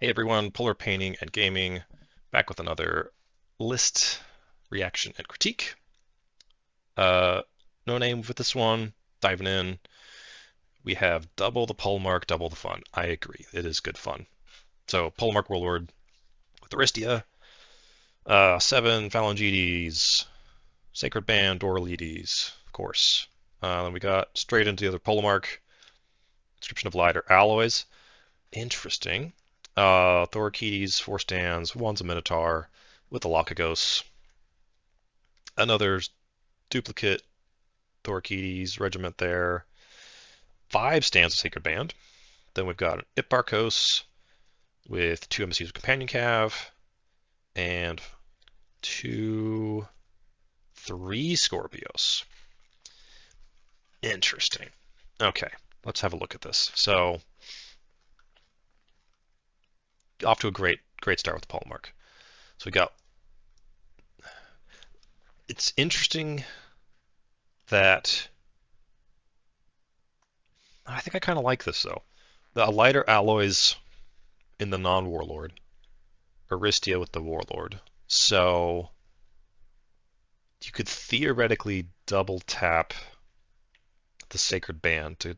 Hey everyone, Polar Painting and Gaming, back with another list reaction and critique. Uh, no name with this one. Diving in, we have double the Polemarch, double the fun. I agree, it is good fun. So Polemarch Warlord with Aristia, 7 Phalangites, Sacred Band, Dorilates, of course. Then we got straight into the other Polemarch, Inscription of Lighter Alloys. Interesting. Thorakites, 4 stands, one's a Minotaur with the Lochagos. Another duplicate Thorakites regiment there. 5 stands of Sacred Band. Then we've got an Ipparchos with 2 MSUs of Companion Cav and 3 Skorpios. Interesting. Okay, let's have a look at this. So, off to a great start with the Polemarch. So we got. It's interesting that I think I kind of like this though. The lighter alloys in the non-warlord, Aristia with the warlord. So you could theoretically double tap the Sacred Band to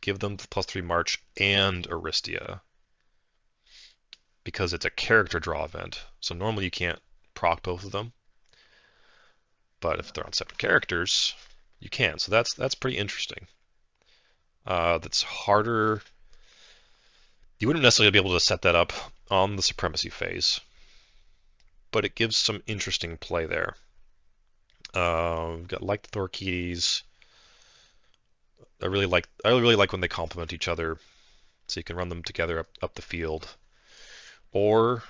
give them the +3 March and Aristia because it's a character draw event. So normally you can't proc both of them, but if they're on separate characters, you can. So that's pretty interesting. That's harder. You wouldn't necessarily be able to set that up on the supremacy phase, but it gives some interesting play there. We've got like the Thorakites. I really like when they complement each other, so you can run them together up the field, or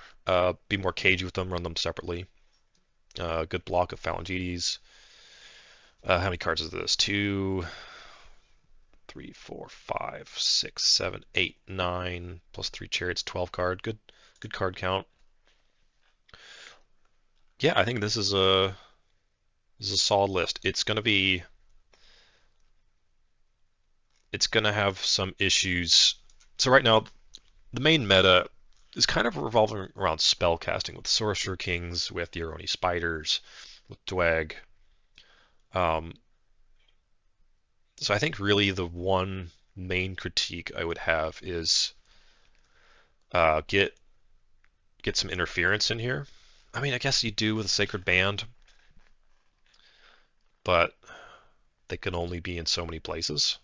be more cagey with them, run them separately. Good block of Phalangites. How many cards is this? 2, 3, 4, 5, 6, 7, 8, 9 +3 Chariots, 12 card. Good card count. Yeah, I think this is a solid list. It's gonna have some issues. So right now, the main meta is kind of revolving around spell casting with Sorcerer Kings, with your Oni Spiders, with Dwag. Um, so I think really the one main critique I would have is get some interference in here. I mean, I guess you do with a Sacred Band, but they can only be in so many places.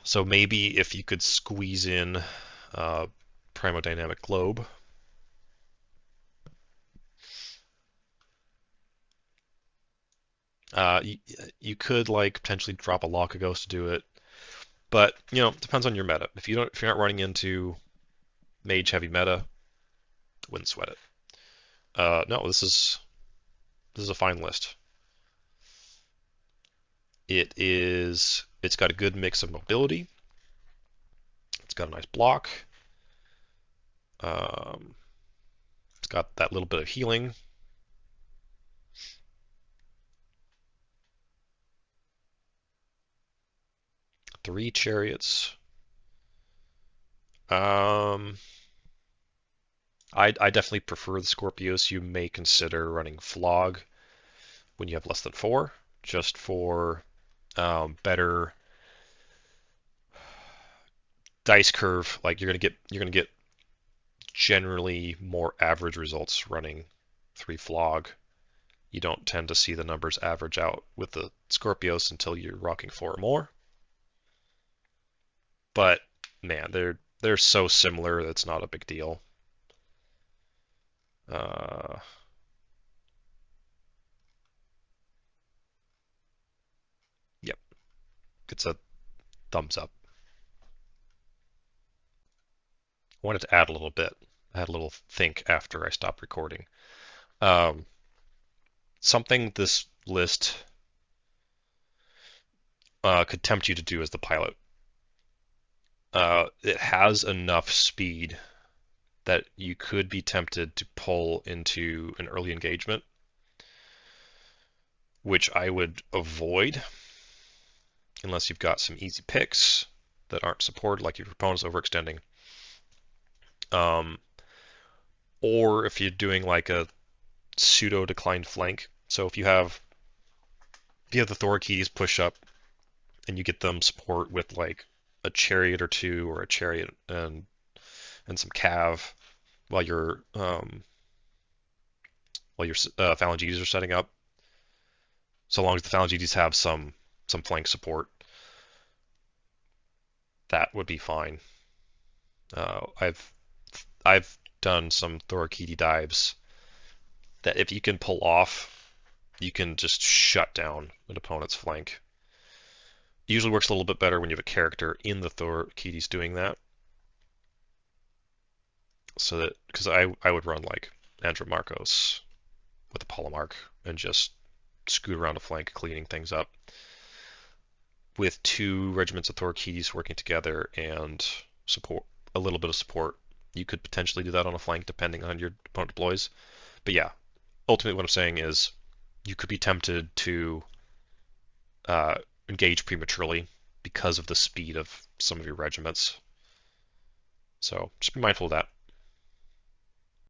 So maybe if you could squeeze in Primodynamic Globe. You, you could like potentially drop a Lochagos to do it, but it depends on your meta. If you're not running into mage heavy meta, wouldn't sweat it. No, this is a fine list. It's got a good mix of mobility. It's got a nice block. Um, it's got that little bit of healing. Three chariots. Um, I definitely prefer the Skorpios. You may consider running Flog when you have less than 4, just for better dice curve. Like you're gonna get generally more average results running 3 Flog. You don't tend to see the numbers average out with the Skorpios until you're rocking 4 or more. But man, they're so similar that's not a big deal. Uh, yep, it's a thumbs up. I wanted to add a little bit. I had a little think after I stopped recording. Um, Something this list could tempt you to do as the pilot. It has enough speed that you could be tempted to pull into an early engagement, which I would avoid unless you've got some easy picks. that aren't supported, like your opponent's overextending. Um, or if you're doing like a pseudo declined flank. So if you have the Thorakites push up and you get them support with like a chariot or two or a chariot and some cav while your Phalangites are setting up. So long as the Phalangites have some flank support, that would be fine. I've done some Thorakiti dives that if you can pull off, you can just shut down an opponent's flank. It usually works a little bit better when you have a character in the Thorakites doing that. So that because I would run like Andromarchos with a Polemarch and just scoot around a flank, cleaning things up. With two regiments of Thorakites working together and support a little bit of support, you could potentially do that on a flank depending on your opponent deploys. But yeah, ultimately what I'm saying is you could be tempted to engage prematurely because of the speed of some of your regiments. So just be mindful of that.